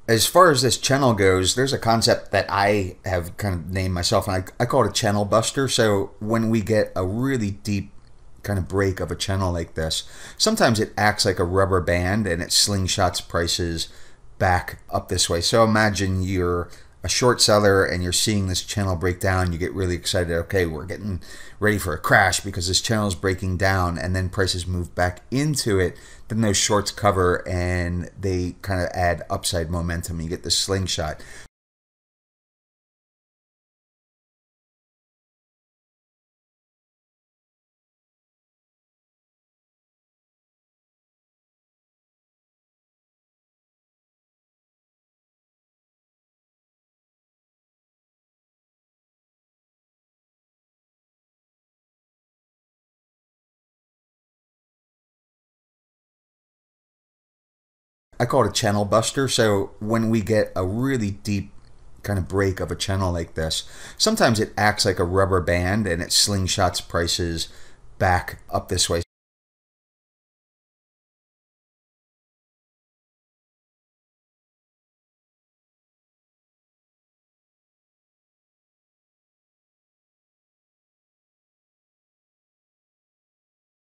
As far as this channel goes, there's a concept that I have kind of named myself, and I call it a channel buster. So when we get a really deep kind of break of a channel like this, sometimes it acts like a rubber band and it slingshots prices back up this way. So imagine you're a short seller and you're seeing this channel break down. You get really excited. Okay, we're getting ready for a crash because this channel is breaking down, and then prices move back into it. Then those shorts cover and they kind of add upside momentum. You get this slingshot. I call it a channel buster. So when we get a really deep kind of break of a channel like this, sometimes it acts like a rubber band and it slingshots prices back up this way.